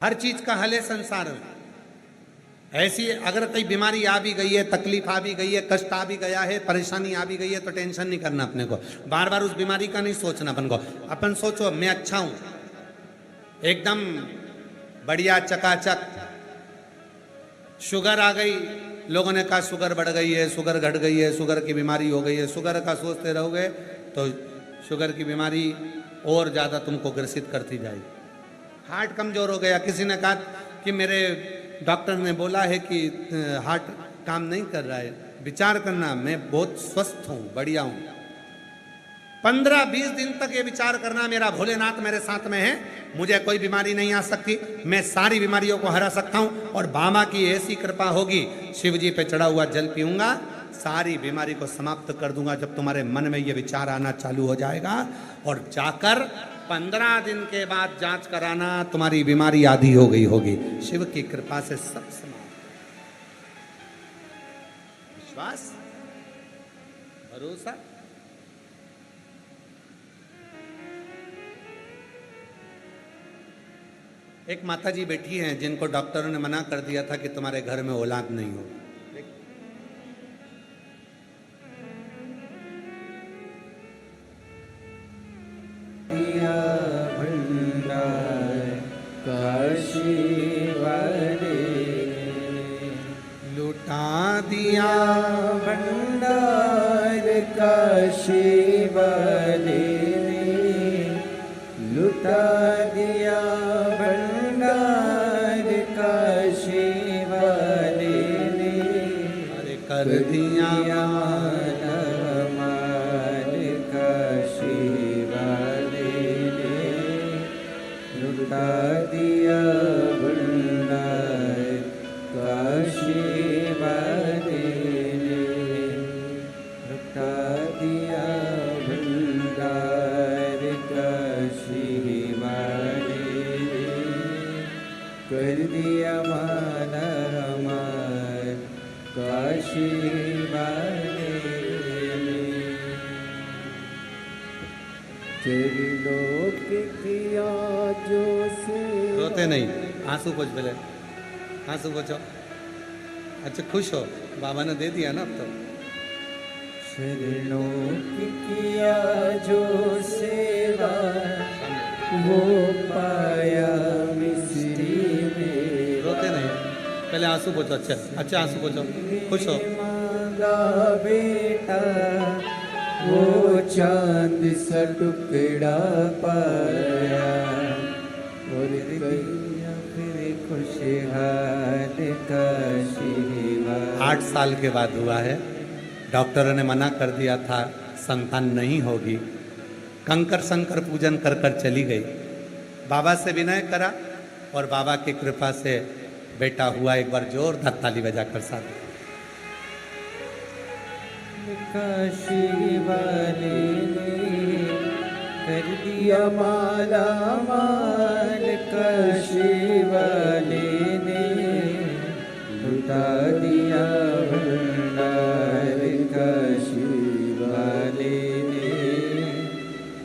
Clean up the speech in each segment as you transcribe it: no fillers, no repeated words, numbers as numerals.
हर चीज का हल है संसार में। ऐसी अगर कोई बीमारी आ भी गई है, तकलीफ आ भी गई है, कष्ट आ भी गया है, परेशानी आ भी गई है, तो टेंशन नहीं करना अपने को, बार बार उस बीमारी का नहीं सोचना अपन को। अपन सोचो मैं अच्छा हूं, एकदम बढ़िया चकाचक। शुगर आ गई, लोगों ने कहा शुगर बढ़ गई है, शुगर घट गई है, शुगर की बीमारी हो गई है। शुगर का सोचते रहोगे तो शुगर की बीमारी और ज़्यादा तुमको ग्रसित करती जाएगी। हार्ट कमज़ोर हो गया, किसी ने कहा कि मेरे डॉक्टर ने बोला है कि हार्ट काम नहीं कर रहा है, विचार करना मैं बहुत स्वस्थ हूँ, बढ़िया हूँ। 15-20 दिन तक ये विचार करना मेरा भोलेनाथ मेरे साथ में है, मुझे कोई बीमारी नहीं आ सकती, मैं सारी बीमारियों को हरा सकता हूँ। और बाबा की ऐसी कृपा होगी, शिव जी पे चढ़ा हुआ जल पीऊंगा, सारी बीमारी को समाप्त कर दूंगा। जब तुम्हारे मन में ये विचार आना चालू हो जाएगा और जाकर 15 दिन के बाद जांच कराना, तुम्हारी बीमारी आधी हो गई होगी। शिव की कृपा से सब समाप्त। विश्वास, भरोसा। एक माता जी बैठी हैं जिनको डॉक्टरों ने मना कर दिया था कि तुम्हारे घर में औलाद नहीं हो। काशी वाले लुटा दिया भंडार, काशी वाले ने लुटा दिया भंडार, काशी वाले ने अरे कर दिया माल, काशी वाले ने लुटा दिया भंडार, काशी वाले ने लुटा दिया भंडार, काशी वाले ने कर दिया माला माल, काशी वाले ने त्रिलोक किया जो से। रोते नहीं, आंसू पोंछ पहले, आंसू पोंछो। अच्छा खुश हो, बाबा ने दे दिया ना अब तो। त्रिलोक किया जो सेवा, वो पाया मिस्री में। रोते नहीं, पहले आंसू पोंछो। अच्छा अच्छा आंसू पोंछो, खुश हो। मांगा बेटा, वो चांद सा टुकड़ा पाया, और गैया फिर खुशहाल, काशी वाले। 8 साल के बाद हुआ है, डॉक्टरों ने मना कर दिया था संतान नहीं होगी। कंकर शंकर पूजन कर कर चली गई, बाबा से विनय करा और बाबा की कृपा से बेटा हुआ। एक बार जोरदार ताली बजाकर साथ। काशी वाले ने कर दिया माला माल, काशी वाले ने लुटा दिया भंडार, काशी वाले ने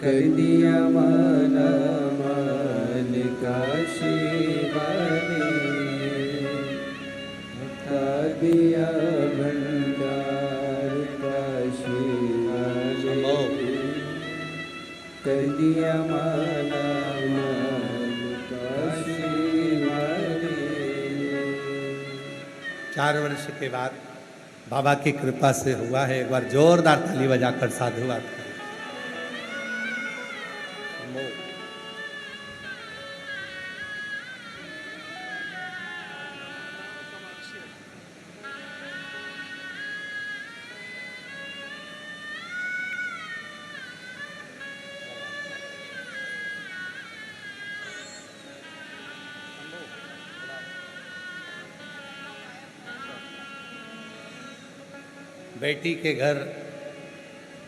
कर दिया माला माल, काशी वाले ने लुटा दिया भंडार, काशी वाले कर दिया माला माल, काशी वाले। 4 वर्ष के बाद बाबा की कृपा से हुआ है। एक बार जोरदार ताली बजाकर साधुवाद करें। बेटी के घर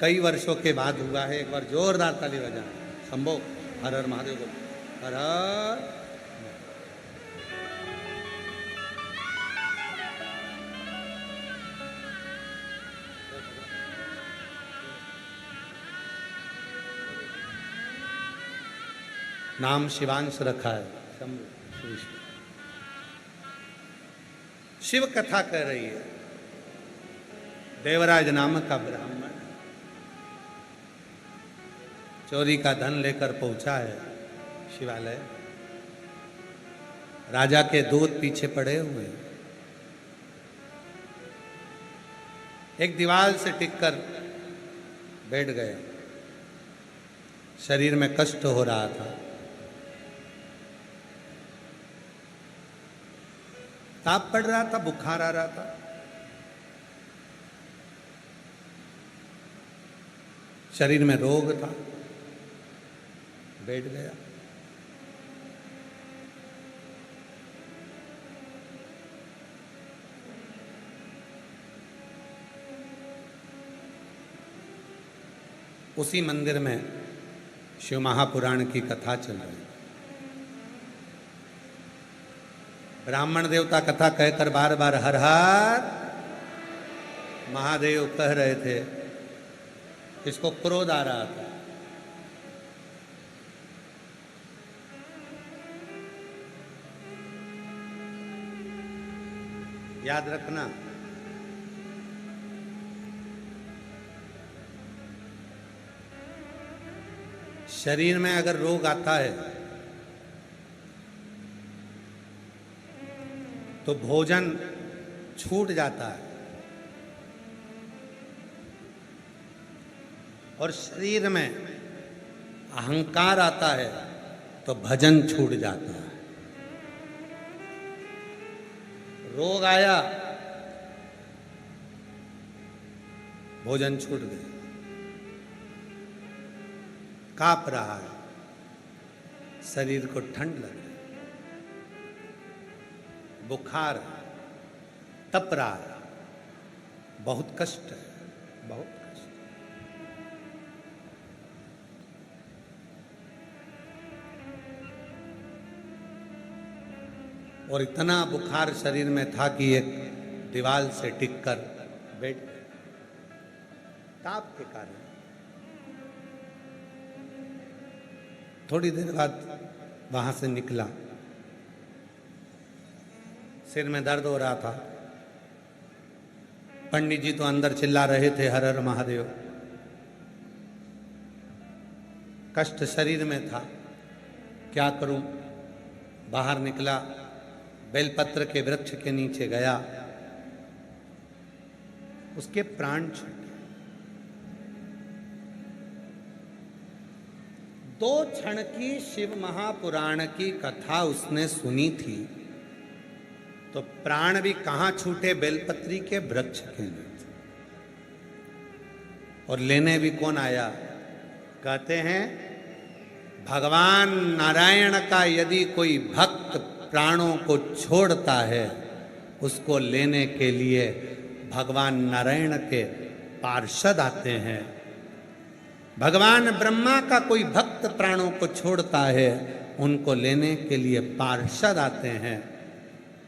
कई वर्षों के बाद हुआ है। एक बार जोरदार ताली बजा। शंभो, हर हर महादेव को, हर हर। नाम शिवांश रखा है। शंभो। शिव कथा कह रही है। देवराज नाम का ब्राह्मण चोरी का धन लेकर पहुंचा है शिवालय। राजा के दूत पीछे पड़े हुए हैं। एक दीवार से टिककर बैठ गया। शरीर में कष्ट हो रहा था। ताप पड़ रहा था, बुखार आ रहा था। शरीर में रोग था। बैठ गया। उसी मंदिर में शिव महापुराण की कथा चल रही है। ब्राह्मण देवता कथा कहकर बार बार हर हर महादेव कह रहे थे। इसको क्रोध आ रहा था। याद रखना, शरीर में अगर रोग आता है तो भोजन छूट जाता है, और शरीर में अहंकार आता है तो भजन छूट जाता है। रोग आया, भोजन छूट गया। कांप रहा है, शरीर को ठंड लग रही, बुखार है, तप रहा है, बहुत कष्ट है, बहुत कष्ट। और इतना बुखार शरीर में था कि एक दीवार से टिककर बैठ गए ताप के कारण। थोड़ी देर बाद वहां से निकला। सिर में दर्द हो रहा था। पंडित जी तो अंदर चिल्ला रहे थे हर हर महादेव। कष्ट शरीर में था, क्या करूं। बाहर निकला, बेलपत्र के वृक्ष के नीचे गया, उसके प्राण छूटे। 2 क्षण की शिव महापुराण की कथा उसने सुनी थी तो प्राण भी कहां छूटे, बेलपत्री के वृक्ष के नीचे। और लेने भी कौन आया? कहते हैं भगवान नारायण का यदि कोई भक्त प्राणों को छोड़ता है, उसको लेने के लिए भगवान नारायण के पार्षद आते हैं। भगवान ब्रह्मा का कोई भक्त प्राणों को छोड़ता है, उनको लेने के लिए पार्षद आते हैं।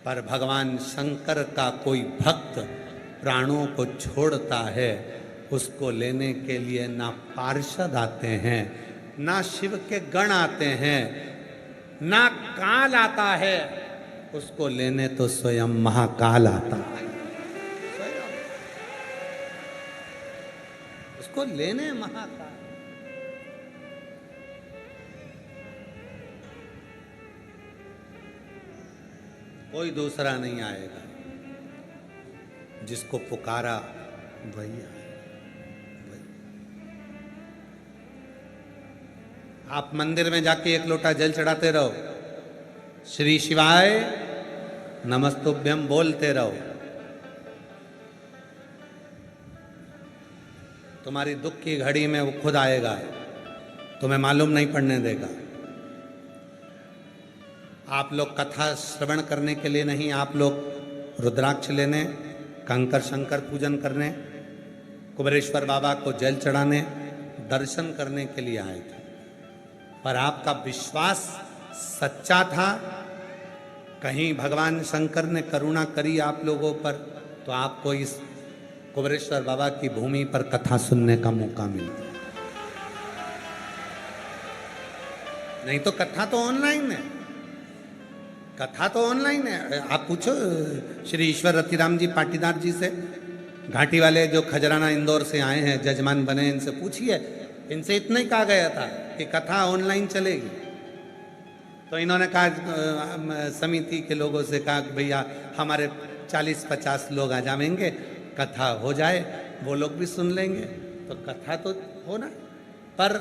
पर भगवान शंकर का कोई भक्त प्राणों को छोड़ता है, उसको लेने के लिए ना पार्षद आते हैं, ना शिव के गण आते हैं, ना काल आता है। उसको लेने तो स्वयं महाकाल आता है। उसको लेने महाकाल। कोई दूसरा नहीं आएगा। जिसको पुकारा वही आएगा। आप मंदिर में जाके एक लोटा जल चढ़ाते रहो, श्री शिवाय नमस्तुभ्यम बोलते रहो। तुम्हारी दुख की घड़ी में वो खुद आएगा, तुम्हें मालूम नहीं पड़ने देगा। आप लोग कथा श्रवण करने के लिए नहीं, आप लोग रुद्राक्ष लेने, कंकर शंकर पूजन करने, कुबेरेश्वर बाबा को जल चढ़ाने, दर्शन करने के लिए आए थे। पर आपका विश्वास सच्चा था। कहीं भगवान शंकर ने करुणा करी आप लोगों पर, तो आपको इस कुबेरेश्वर बाबा की भूमि पर कथा सुनने का मौका मिला। नहीं तो कथा तो ऑनलाइन है। कथा तो ऑनलाइन है, आप पूछो श्री ईश्वर रतिराम जी पाटीदार जी से, घाटी वाले जो खजराना इंदौर से आए हैं, जजमान बने, इनसे पूछिए। इनसे इतना ही कहा गया था कि कथा ऑनलाइन चलेगी, तो इन्होंने कहा, समिति के लोगों से कहा कि भैया हमारे 40-50 लोग आ जाएंगे, कथा हो जाए, वो लोग भी सुन लेंगे, तो कथा तो हो ना। पर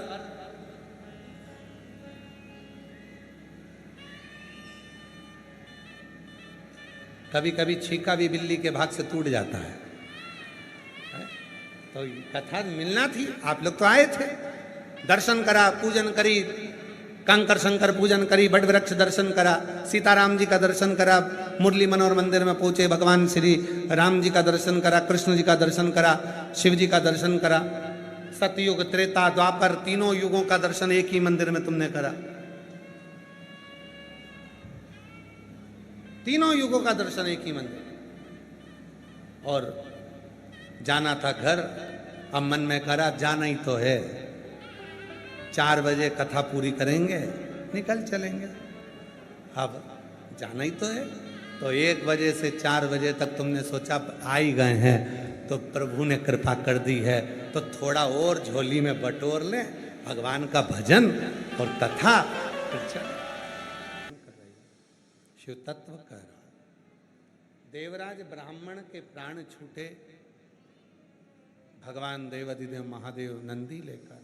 कभी कभी छीका भी बिल्ली के भाग से टूट जाता है। तो कथा मिलना थी, आप लोग तो आए थे, दर्शन करा, पूजन करी, कंकर शंकर पूजन करी, बट वृक्ष दर्शन करा, सीताराम जी का दर्शन करा, मुरली मनोहर मंदिर में पहुंचे, भगवान श्री राम जी का दर्शन करा, कृष्ण जी का दर्शन करा, शिव जी का दर्शन करा, सतयुग त्रेता द्वापर तीनों युगों का दर्शन एक ही मंदिर में तुमने करा, तीनों युगों का दर्शन एक ही मंदिर। और जाना था घर, अब मन में करा जाना ही तो है, 4 बजे कथा पूरी करेंगे, निकल चलेंगे, अब जाना ही तो है। तो 1 बजे से 4 बजे तक तुमने सोचा आ ही गए हैं, तो प्रभु ने कृपा कर दी है, तो थोड़ा और झोली में बटोर लें, भगवान का भजन और कथा। शिव तत्व कर, देवराज ब्राह्मण के प्राण छूटे, भगवान देवाधिदेव महादेव नंदी लेकर,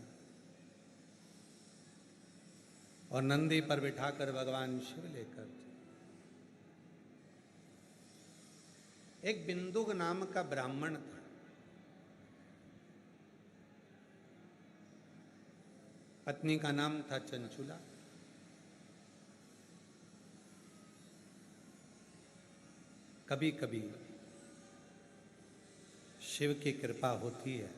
और नंदी पर बिठाकर भगवान शिव लेकर। एक बिंदुक नाम का ब्राह्मण था, पत्नी का नाम था चंचुला। कभी कभी शिव की कृपा होती है।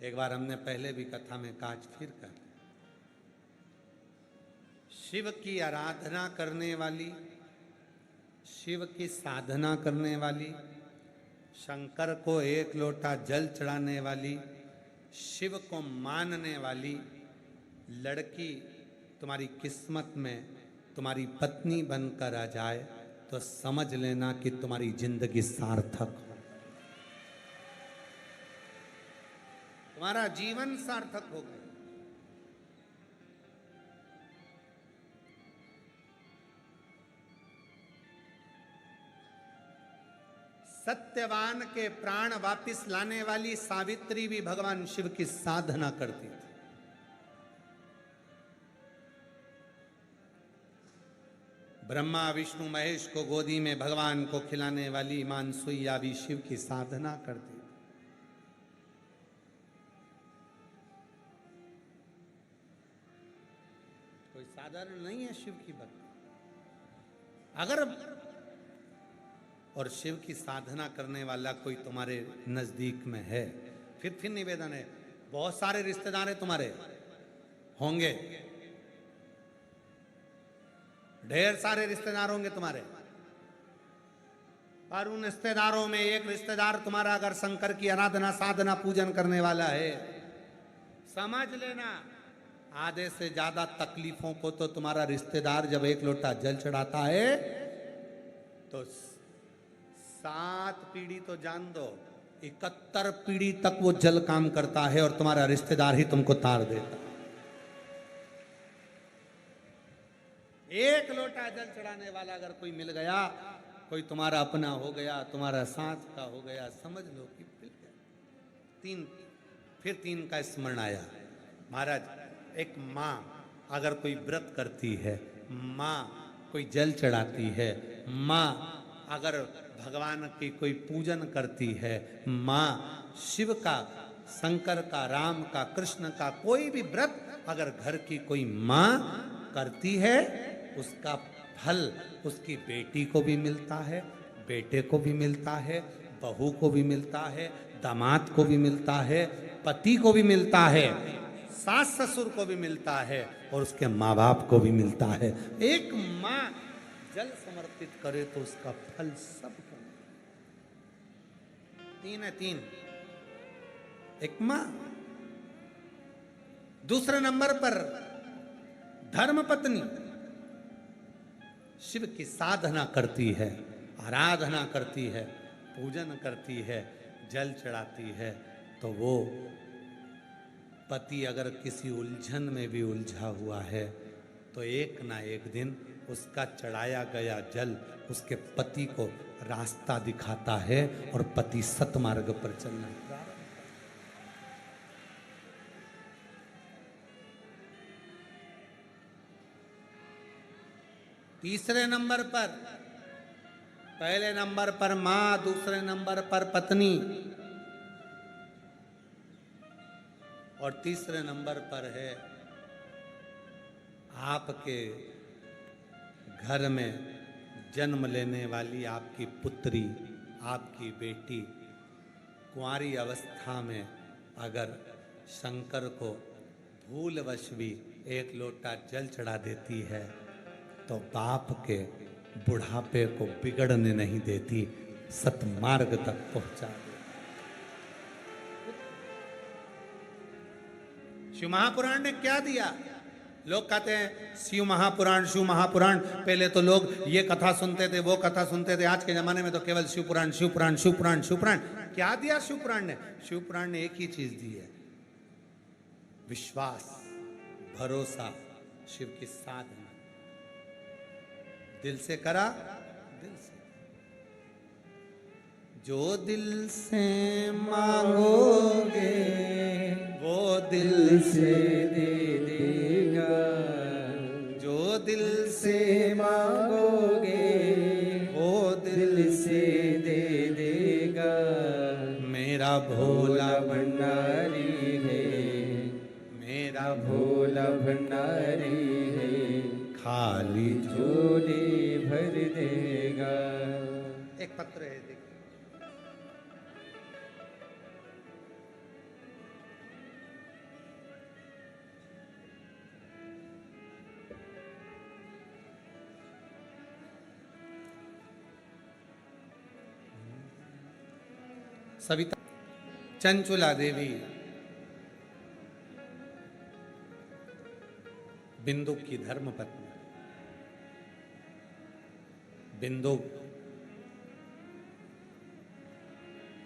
एक बार हमने पहले भी कथा में काज फिर कर, शिव की आराधना करने वाली, शिव की साधना करने वाली, शंकर को 1 लोटा जल चढ़ाने वाली, शिव को मानने वाली लड़की तुम्हारी किस्मत में तुम्हारी पत्नी बनकर आ जाए तो समझ लेना कि तुम्हारी जिंदगी सार्थक हो, तुम्हारा जीवन सार्थक हो गया। सत्यवान के प्राण वापिस लाने वाली सावित्री भी भगवान शिव की साधना करती थी। ब्रह्मा विष्णु महेश को गोदी में भगवान को खिलाने वाली मानसुईया भी शिव की साधना करती थी। कोई साधारण नहीं है शिव की भक्ति। अगर और शिव की साधना करने वाला कोई तुम्हारे नजदीक में है, फिर निवेदन है, बहुत सारे रिश्तेदार हैं तुम्हारे, होंगे, ढेर सारे रिश्तेदार होंगे तुम्हारे, पर उन रिश्तेदारों में एक रिश्तेदार तुम्हारा अगर शंकर की आराधना साधना पूजन करने वाला है, समझ लेना आधे से ज्यादा तकलीफों को तो तुम्हारा रिश्तेदार जब 1 लोटा जल चढ़ाता है तो 7 पीढ़ी तो जान दो, 71 पीढ़ी तक वो जल काम करता है और तुम्हारा रिश्तेदार ही तुमको तार देता। 1 लोटा जल चढ़ाने वाला अगर कोई मिल गया, कोई तुम्हारा अपना हो गया, तुम्हारा साथ का हो गया, समझ लो कि मिल गया। 3 का स्मरण आया महाराज, एक माँ अगर कोई व्रत करती है, माँ कोई जल चढ़ाती है, माँ अगर भगवान की कोई पूजन करती है, माँ शिव का, शंकर का, राम का, कृष्ण का कोई भी व्रत अगर घर की कोई माँ करती है, उसका फल उसकी बेटी को भी मिलता है, बेटे को भी मिलता है, बहू को भी मिलता है, दामाद को भी मिलता है, पति को भी मिलता है, सास ससुर को भी मिलता है और उसके माँ बाप को भी मिलता है। एक माँ जल समर्पित करे तो उसका फल सबको। 3 है 3, एक माँ। दूसरे नंबर पर धर्म पत्नी, शिव की साधना करती है, आराधना करती है, पूजन करती है, जल चढ़ाती है, तो वो पति अगर किसी उलझन में भी उलझा हुआ है तो एक ना एक दिन उसका चढ़ाया गया जल उसके पति को रास्ता दिखाता है और पति सतमार्ग पर चलना प्रारंभ। तीसरे नंबर पर, पहले नंबर पर मां, दूसरे नंबर पर पत्नी और तीसरे नंबर पर है आपके घर में जन्म लेने वाली आपकी पुत्री, आपकी बेटी। कुंवारी अवस्था में अगर शंकर को भूलवश भी एक लोटा जल चढ़ा देती है तो बाप के बुढ़ापे को बिगड़ने नहीं देती, सतमार्ग तक पहुंचा देती। शिव महापुराण ने क्या दिया? लोग कहते हैं शिव महापुराण, शिव महापुराण। पहले तो लोग ये कथा सुनते थे, वो कथा सुनते थे। आज के जमाने में तो केवल शिव पुराण, शिव पुराण, शिव पुराण, शिव पुराण। क्या दिया शिव पुराण ने? शिव पुराण ने एक ही चीज दी है, विश्वास, भरोसा, शिव की साधना। दिल से करा, दिल से, जो दिल से मांगोगे वो दिल से दे देगा, जो दिल से मांगोगे वो दिल से दे देगा। मेरा भोला भंडारी है, मेरा भोला भंडारी है, खाली झोली भर देगा। एक पत्र है, देखिए। सविता चंचुला देवी बिंदु की धर्मपत्नी। बिंदु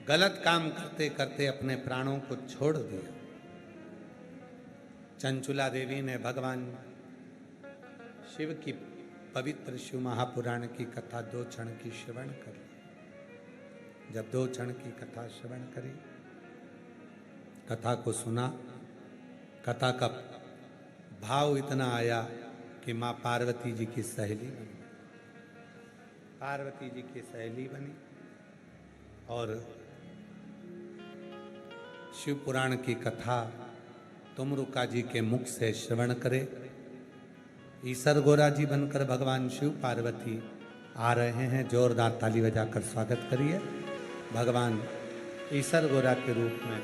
गलत काम करते करते अपने प्राणों को छोड़ दिया। चंचुला देवी ने भगवान शिव की पवित्र शिव महापुराण की कथा 2 क्षण की श्रवण करी। जब 2 क्षण की कथा श्रवण करी, कथा को सुना, कथा का भाव इतना आया कि माँ पार्वती जी की सहेली बनी। पार्वती जी की सहेली बनी और शिव पुराण की कथा तुमरुका जी के मुख से श्रवण करे। ईसर गोरा जी बनकर भगवान शिव पार्वती आ रहे हैं। जोरदार ताली बजाकर स्वागत करिए। भगवान ईसर गोरा के रूप में